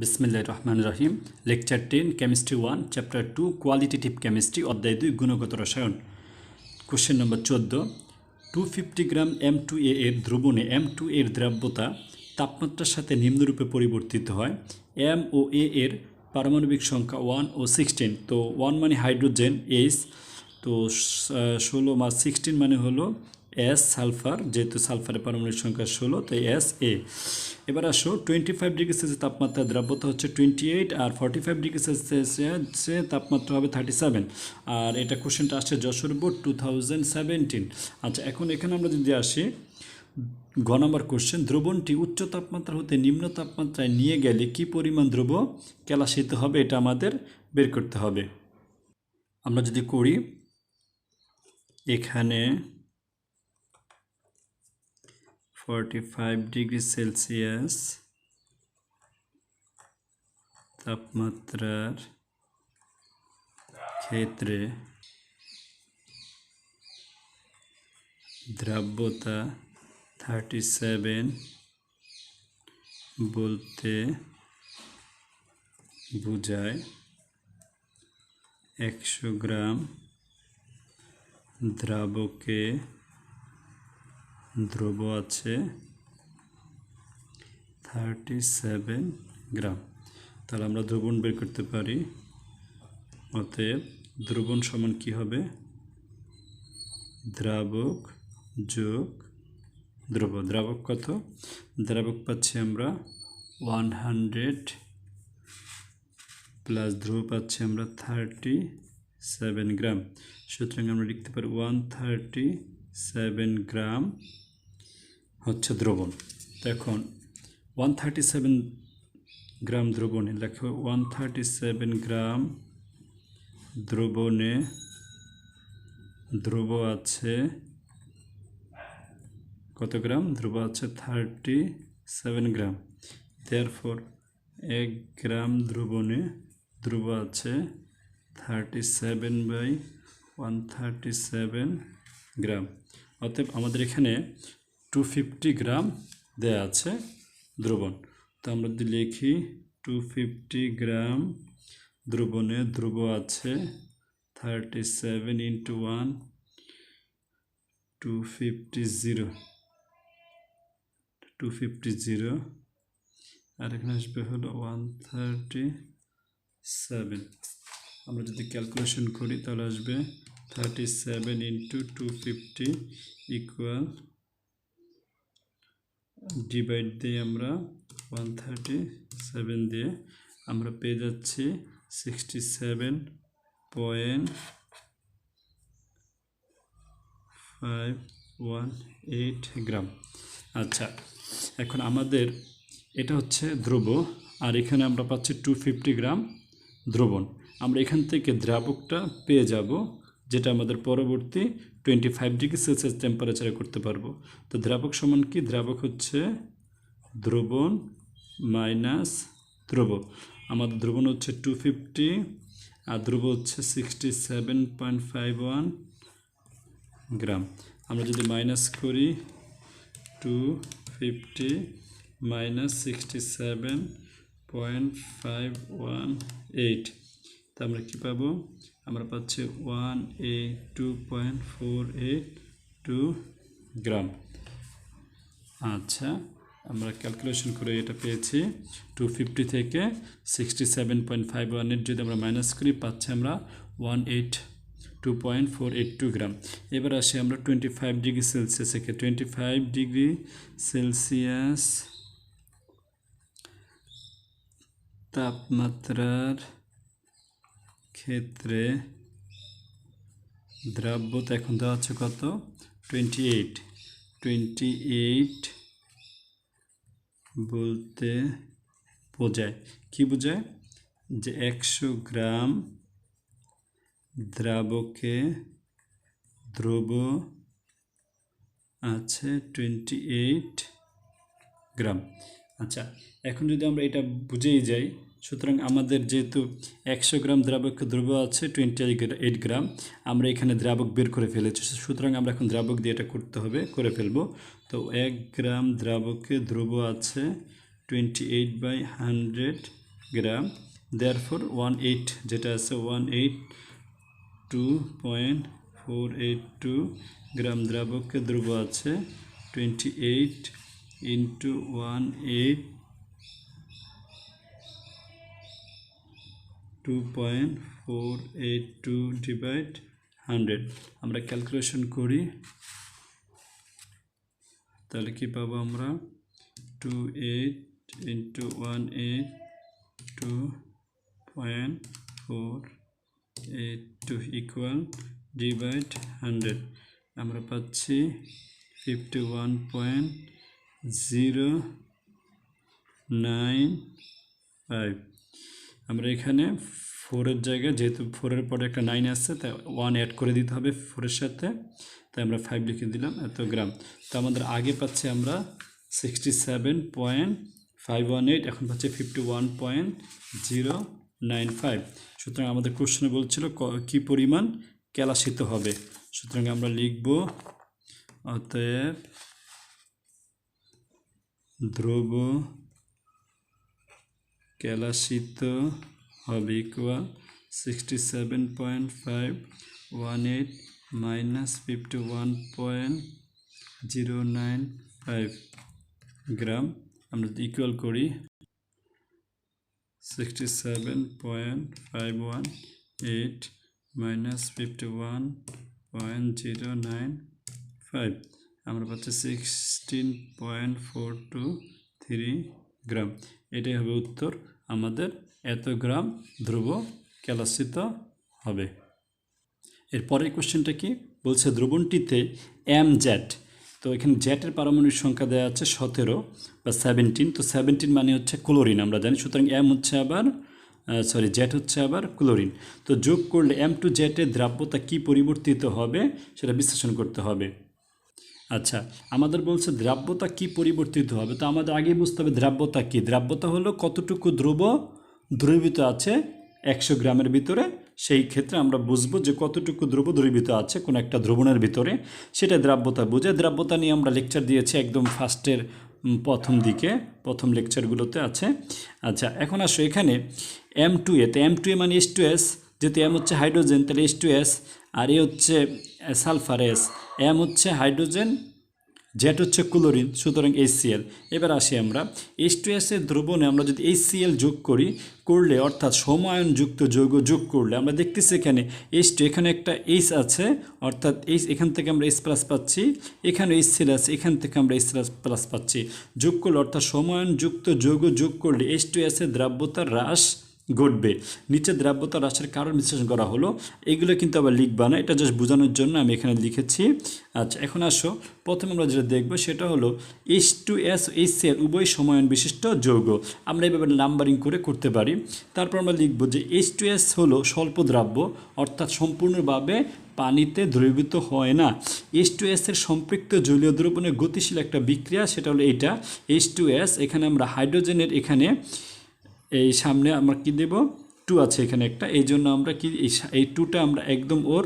বিসমিল্লাহির রহমানির রহিম। Lecture 10 chemistry 1 chapter 2 qualitative chemistry অধ্যায় 2 গুণগত রসায়ন। Question number 14। 250 গ্রাম M2A এর দ্রবণে M2A এর দ্রাব্যতা তাপমাত্রার সাথে নিম্নরূপে পরিবর্তিত হয়। M ও A এর পারমাণবিক সংখ্যা 1 ও 16। তো 1 মানে হাইড্রোজেন H, তো 16 বা 16 মানে হলো এস সালফার, যেহেতু সালফারের পারমাণবিক সংখ্যা 16, তাই SA। এবার আসো 25 ডিগ্রি সেলসিয়াস তাপমাত্রা দ্রাব্যতা হচ্ছে 28, আর 45 ডিগ্রি সেলসিয়াসে তাপমাত্রা হবে 37। আর এটা কোশ্চেনটা আসছে যশোর বোর্ড 2017। আচ্ছা, এখন এখানে আমরা যদি আসি গ নম্বর কোশ্চেন, দ্রবণটি উচ্চ তাপমাত্রা হতে নিম্ন তাপমাত্রায় নিয়ে গেলে কি পরিমাণ দ্রব্য কেলাসিত হবে, এটা আমাদের বের করতে হবে। আমরা যদি করি, এখানে 45 ডিগ্রি সেলসিয়াস তাপমাত্রার ক্ষেত্রে দ্রাব্যতা 37 বলতে বোঝায় 100 গ্রাম দ্রাবকে দ্রব্য আছে 37 গ্রাম। তাহলে আমরা দ্রবণ বের করতে পারি। অতএব দ্রবণ সমান কি হবে? দ্রাবক যোগ দ্রব্য। দ্রাবক কত? দ্রাবক পাচ্ছি আমরা 100 প্লাস দ্রব্য পাচ্ছি আমরা 37 গ্রাম। সুতরাং আমরা লিখতে পারি 137 গ্রাম হচ্ছে দ্রবণ। এখন 137 গ্রাম দ্রবণে লেখো 137 গ্রাম দ্রবণে দ্রব্য আছে কত গ্রাম? দ্রব্য আছে 37 গ্রাম। দেয়ারফর 1 গ্রাম দ্রবণে দ্রব্য আছে 37/137 গ্রাম। অতএব আমাদের এখানে 250 গ্রাম দেয়া আছে দ্রবণ। তো আমরা যদি লিখি 250 গ্রাম দ্রবণে দ্রব্য আছে 37 × 1 250 আর এখানে আসবে হলো 137। আমরা যদি ক্যালকুলেশন করি তাহলে আসবে 37 × 250 ইকুয়াল, ডিভাইড দিয়ে আমরা 137 দিয়ে আমরা পেয়ে যাচ্ছি 67.518 গ্রাম। আচ্ছা, এখন আমাদের এটা হচ্ছে দ্রব্য, আর এখানে আমরা পাচ্ছি 250 গ্রাম দ্রবণ। আমরা এখান থেকে দ্রাবকটা পেয়ে যাব, যেটা আমাদের পরবর্তী 25 ডিগ্রি সেলসিয়াস টেম্পারেচারে করতে পারবো। তো দ্রাবক সমান কি? দ্রাবক হচ্ছে দ্রবণ মাইনাস দ্রব্য। আমাদের দ্রবণ হচ্ছে 250 আর দ্রব্য হচ্ছে 67.51 গ্রাম। আমরা যদি মাইনাস করি 250 মাইনাস 67.518, তা আমরা কী পাবো? আমরা পাচ্ছি 182.482 গ্রাম। আচ্ছা, আমরা ক্যালকুলেশন করে এটা পেয়েছি 250 থেকে 67.518 যদি আমরা মাইনাস করি পাচ্ছি আমরা 182.482 গ্রাম। এবার আসি আমরা 25 ডিগ্রি সেলসিয়াস থেকে। 25 ডিগ্রি সেলসিয়াস তাপমাত্রার ক্ষেত্রে দ্রাব্যতা এখন দেওয়া হচ্ছে কত? 28 বলতে বোঝায় কি? বোঝায় যে 100 গ্রাম দ্রাবকে দ্রব্য আছে 28 গ্রাম। আচ্ছা, এখন যদি আমরা এটা বুঝেই যাই, সুতরাং আমাদের যেহেতু 100 গ্রাম দ্রাবকে দ্রব্য আছে 28 গ্রাম, আমরা এখানে দ্রাবক বের করে ফেলেছি। সুতরাং আমরা এখন দ্রাবক দিয়ে এটা করতে হবে, করে ফেলবো। তো 1 গ্রাম দ্রাবকে দ্রব্য আছে 28/100 গ্রাম। দেয়ারফর 18 যেটা আছে 182.482 গ্রাম দ্রাবকে দ্রব্য আছে 28 ইন্টু 2.482 ডিভাইড 100। আমরা ক্যালকুলেশন করি, তাহলে কি পাবো আমরা 28 ইন্টু 182.482 ইকুয়াল ডিভাইড 100। আমরা পাচ্ছি 51.095। আমরা এখানে 4-এর জায়গায়, যেহেতু 4-এর পরে একটা 9 আসছে, তাই 1 অ্যাড করে দিতে হবে 4-এর সাথে, তাই আমরা 5 লিখে দিলাম এত গ্রাম। তো আমাদের আগে পাচ্ছি আমরা 67.518, এখন পাচ্ছি 51.095। সুতরাং আমাদের কোশ্চেনে বলছিল কি পরিমাণ কেলাসিত হবে। সুতরাং আমরা লিখব অতএব দ্রব কেলাসিত হবে ইকুয়াল 67.518 মাইনাস 51.095 গ্রাম। আমরা ইকুয়াল করি 67.518 মাইনাস 51.095, আমরা পাচ্ছি 16.423 গ্রাম। এটাই হবে উত্তর, আমাদের এত গ্রাম দ্রব্য কেলাসিত হবে। এরপরের কোশ্চেনটা কি বলছে, দ্রবণটিতে জেড, তো এখানে জেটের পারমাণবিক সংখ্যা দেওয়া আছে 17 বা 17, তো 17 মানে হচ্ছে ক্লোরিন আমরা জানি। সুতরাং হচ্ছে আবার জেট হচ্ছে আবার ক্লোরিন। তো যোগ করলে জেটের দ্রাব্যতা কি পরিবর্তিত হবে সেটা বিশ্লেষণ করতে হবে। আচ্ছা, আমাদের বলছে দ্রাব্যতা কি পরিবর্তিত হবে, তো আমাদের আগেই বুঝতে হবে দ্রাব্যতা কি। দ্রাব্যতা হলো কতটুকু দ্রবীভূত আছে 100 গ্রামের ভিতরে। সেই ক্ষেত্রে আমরা বুঝবো যে কতটুকু দ্রব্য দ্রবীভূত আছে কোনো একটা দ্রবণের ভিতরে, সেটা দ্রাব্যতা বোঝে। দ্রাব্যতা নিয়ে আমরা লেকচার দিয়েছি একদম ফার্স্টের প্রথম দিকে, প্রথম লেকচারগুলোতে আছে। আচ্ছা, এখন আসো এখানে M2A, তো M2A মানে H2S, যেহেতু M হচ্ছে হাইড্রোজেন তাহলে H2S, আর এ হচ্ছে সালফার S, M হচ্ছে হাইড্রোজেন, জেট হচ্ছে ক্লোরিন, সুতরাং HCl। এবার আসি আমরা H2S এর দ্রবণে আমরা যদি HCl যোগ করলে অর্থাৎ সমায়নযুক্ত যৌগ যোগ করলে আমরা দেখতেছি এখানে H2, এখানে একটা H আছে, অর্থাৎ এখান থেকে আমরা H+ পাচ্ছি, এখানে HCl আছে, এখান থেকে আমরা H+ পাচ্ছি। যোগ করলে অর্থাৎ সমায়নযুক্ত যৌগ যোগ করলে H2S এর দ্রাব্যতার হ্রাস ঘটবে। নিচে দ্রাব্যতা হ্রাসের কারণ বিশ্লেষণ করা হলো। এইগুলো কিন্তু আবার লিখবা না, এটা জাস্ট বোঝানোর জন্য আমি এখানে লিখেছি। আচ্ছা, এখন আসো প্রথমে আমরা যেটা দেখব সেটা হলো H2S HCl উভয় সমায়ন বিশিষ্ট যৌগ। আমরা এইভাবে নাম্বারিং করতে পারি। তারপর আমরা লিখব যে H2S হলো স্বল্প দ্রাব্য, অর্থাৎ সম্পূর্ণভাবে পানিতে দ্রবীভূত হয় না। H2S এর সম্পৃক্ত জলীয় দ্রবণের গতিশীল একটা বিক্রিয়া, সেটা হলো এইটা H2S। এখানে আমরা হাইড্রোজেনের এখানে এই সামনে আমরা কি দেব 2 আছে এখানে একটা, এই জন্য আমরা কি এই 2টা আমরা একদম ওর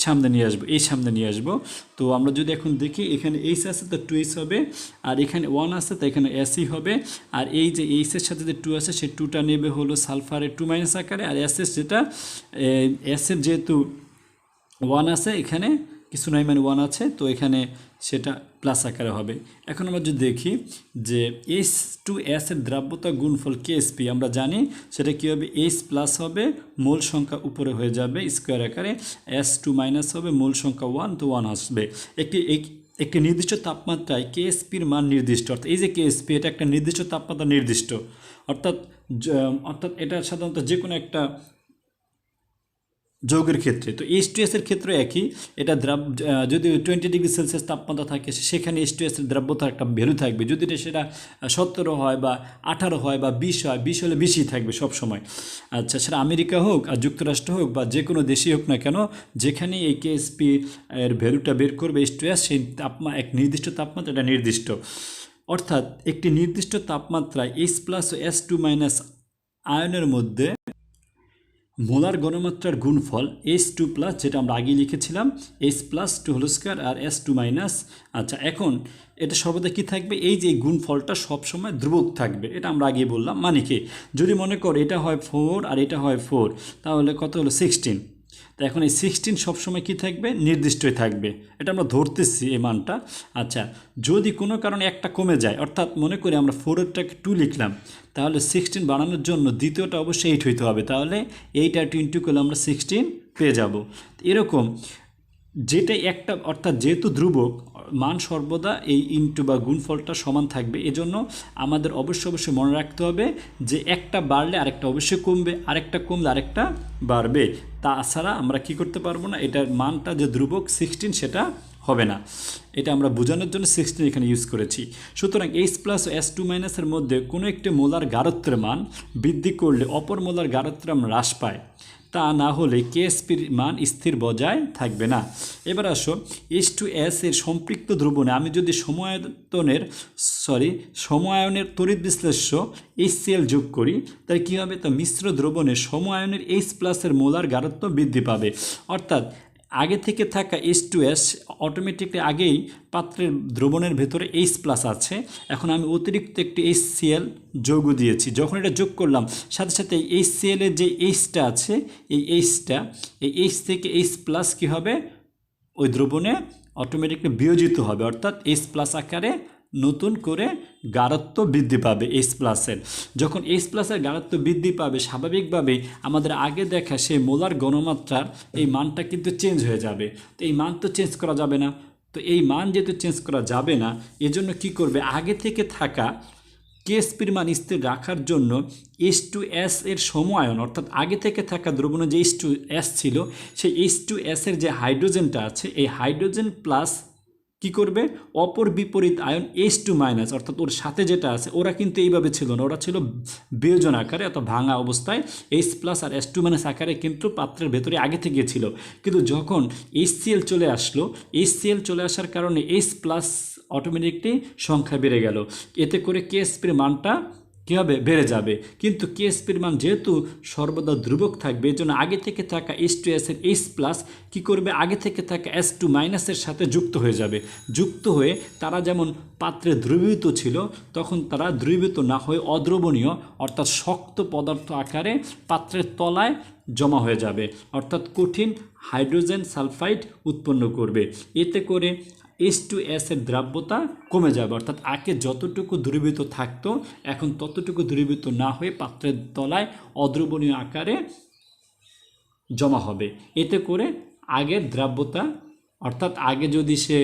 সামনে নিয়ে আসবো, এই সামনে নিয়ে আসবো। তো আমরা যদি এখন দেখি এখানে H আছে তো 2H হবে, আর এখানে 1 আছে তো এখানে SE হবে, আর এই যে H এর সাথে যে 2 আছে সেই 2টা নেবে হলো সালফারের 2- আকারে, আর S যেটা S এর যেহেতু 1 আছে এখানে কিছু নাই মানে 1 আছে, তো এখানে সেটা প্লাস আকারে হবে। এখন আমরা যদি দেখি যে H2S এর দ্রাব্যতা গুণফল KSP আমরা জানি সেটা কী হবে, H+ হবে, মোল সংখ্যা উপরে হয়ে যাবে স্কোয়ার আকারে, S2- হবে, মোল সংখ্যা 1, তো 1 আসবে। একটি নির্দিষ্ট তাপমাত্রায় KSPর মান নির্দিষ্ট, অর্থাৎ এই যে KSP এটা একটা নির্দিষ্ট তাপমাত্রা নির্দিষ্ট, অর্থাৎ এটা সাধারণত যে কোনো একটা যৌগের ক্ষেত্রে। তো H2S এর ক্ষেত্রে একই, এটা যদি 20 ডিগ্রি সেলসিয়াস তাপমাত্রা থাকে সেখানে H2S এর দ্রাব্যতার একটা ভ্যালু থাকবে। যদি সেটা 17 হয় বা 18 হয় বা 20 হয়, 20 হলে বেশি থাকবে সব সময়। আচ্ছা, সেটা আমেরিকা হোক আর যুক্তরাষ্ট্র হোক বা যে কোনো দেশই হোক না কেন, যেখানে এই KSP এর ভ্যালুটা বের করবে H2S, সেই এক নির্দিষ্ট তাপমাত্রা এটা নির্দিষ্ট। অর্থাৎ একটি নির্দিষ্ট তাপমাত্রায় H+ ও S2- আয়নের মধ্যে মোলার ঘনমাত্রার গুণফল H2 প্লাস, যেটা আমরা আগে লিখেছিলাম H প্লাস 2 হোল স্কয়ার আর S2 মাইনাস। আচ্ছা, এখন এটা সর্বদা কি থাকবে, এই যে গুণফলটা সবসময় ধ্রুবক থাকবে, এটা আমরা আগেই বললাম। মানে কি, যদি মনে কর এটা হয় 4 আর এটা হয় 4, তাহলে কত হলো 16। তো এখন এই 16 সবসময় কি থাকবে, নির্দিষ্টই থাকবে, এটা আমরা ধরতেছি এই মানটা। আচ্ছা, যদি কোনো কারণে একটা কমে যায়, অর্থাৎ মনে করি আমরা 4-এরটাকে 2 লিখলাম, তাহলে 16 বানানোর জন্য দ্বিতীয়টা অবশ্যই 8 হইতে হবে, তাহলে 8 আর 2 ইন্টু করলে আমরা 16 পেয়ে যাব। এরকম যেটা একটা, অর্থাৎ যেহেতু ধ্রুবক, মান সর্বদা এই ইনটু বা গুণফলটা সমান থাকবে, এজন্য আমাদের অবশ্যই মনে রাখতে হবে যে একটা বাড়লে আরেকটা অবশ্যই কমবে, আরেকটা কমলে আরেকটা বাড়বে। তাছাড়া আমরা কি করতে পারবো না, এটার মানটা যে ধ্রুবক 16 সেটা হবে না। এটা আমরা বোঝানোর জন্য 16 এখানে ইউজ করেছি। সুতরাং H প্লাস ও S2 মাইনাসের মধ্যে কোনো একটি মোলার গারত্বের মান বৃদ্ধি করলে অপর মোলার গারত্বের মান হ্রাস পায়, তা না হলে কেএসপির মান স্থির বজায় থাকবে না। এবার আসো H2S এর সম্পৃক্ত দ্রবণে আমি যদি সময়ায়নের তড়িৎ বিশ্লেষ্য HCl যোগ করি, তাহলে কী হবে, তা মিশ্র দ্রবণে সময়ায়নের H প্লাসের মোলার গারত্ব বৃদ্ধি পাবে। অর্থাৎ আগে থেকে থাকা H2S অটোমেটিকলি আগেই পাত্রের দ্রবণের ভেতরে H প্লাস আছে, এখন আমি অতিরিক্ত একটি HCl যোগ দিয়েছি। যখন এটা যোগ করলাম, সাথে সাথে HCl এর যে Hটা আছে, এই H থেকে H প্লাস কী হবে, ওই দ্রবণে অটোমেটিকলি বিয়োজিত হবে, অর্থাৎ H প্লাস আকারে নতুন করে গাঢ়ত্ব বৃদ্ধি পাবে H প্লাসের। যখন H প্লাসের গাঢ়ত্ব বৃদ্ধি পাবে, স্বাভাবিকভাবে আমাদের আগে দেখা সেই মোলার ঘনমাত্রার এই মানটা কিন্তু চেঞ্জ হয়ে যাবে। তো এই মান তো চেঞ্জ করা যাবে না, তো এই মান যেহেতু চেঞ্জ করা যাবে না, এজন্য কি করবে, আগে থেকে থাকা কেএসপির মান স্থির রাখার জন্য H2S এর সময়ায়ন, অর্থাৎ আগে থেকে থাকা দ্রবণে যে H2S ছিল, সেই H2S এর যে হাইড্রোজেনটা আছে, এই হাইড্রোজেন প্লাস কি করবে, অপর বিপরীত আয়ন H2 মাইনাস, অর্থাৎ ওর সাথে যেটা আছে, ওরা কিন্তু এইভাবে ছিল না, ওরা ছিল বিয়োজন আকারে অর্থাৎ ভাঙা অবস্থায় H প্লাস আর S2 মাইনাস আকারে কিন্তু পাত্রের ভেতরে আগে থেকে ছিল। কিন্তু যখন HCl চলে আসলো, HCl চলে আসার কারণে H প্লাস অটোমেটিকলি সংখ্যা বেড়ে গেল, এতে করে কেএসপির মানটা কী হবে, বেড়ে যাবে। কিন্তু কেএসপির মান যেহেতু সর্বদা ধ্রুবক থাকবে, এই জন্য আগে থেকে থাকা H2S এর H প্লাস কী করবে, আগে থেকে থাকা S2 মাইনাসের সাথে যুক্ত হয়ে যাবে। যুক্ত হয়ে তারা যেমন পাত্রে দ্রবীভূত ছিল, তখন তারা দ্রবীভূত না হয়ে অদ্রবণীয় অর্থাৎ শক্ত পদার্থ আকারে পাত্রের তলায় জমা হয়ে যাবে, অর্থাৎ কঠিন হাইড্রোজেন সালফাইড উৎপন্ন করবে। এতে করে H2S এর দ্রাব্যতা কমে যাবে, অর্থাৎ আগে যতটুকু দ্রবীভূত থাকতো এখন ততটুকু দ্রবীভূত না হয়ে পাত্রের তলায় অদ্রবণীয় আকারে জমা হবে। এতে করে আগের দ্রাব্যতা, অর্থাৎ আগে যদি সে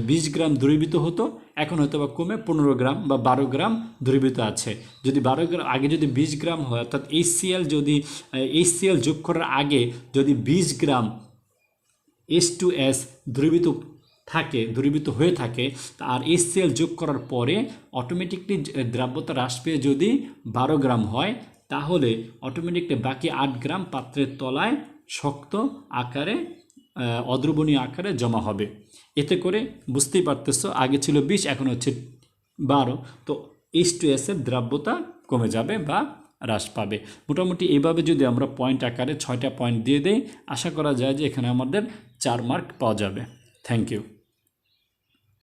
20 গ্রাম দ্রবীভূত হতো, এখন হয়তো বা কমে 15 গ্রাম বা 12 গ্রাম দ্রবীভূত আছে। যদি 12 গ্রাম আগে যদি 20 গ্রাম হয়, অর্থাৎ HCl যোগ করার আগে যদি 20 গ্রাম H2S দ্রবীভূত হয়ে থাকে, আর HCl যোগ করার পরে অটোমেটিকলি দ্রাব্যতা হ্রাস পেয়ে যদি 12 গ্রাম হয়, তাহলে অটোমেটিকলি বাকি 8 গ্রাম পাত্রের তলায় শক্ত আকারে অদ্রবণীয় আকারে জমা হবে। এতে করে বুঝতেই পারতেছো, আগে ছিল 20, এখন হচ্ছে 12, তো H2S এর দ্রাব্যতা কমে যাবে বা হ্রাস পাবে। মোটামুটি এইভাবে যদি আমরা পয়েন্ট আকারে 6টা পয়েন্ট দিয়ে দেই, আশা করা যায় যে এখানে আমাদের 4 মার্ক পাওয়া যাবে। Thank you.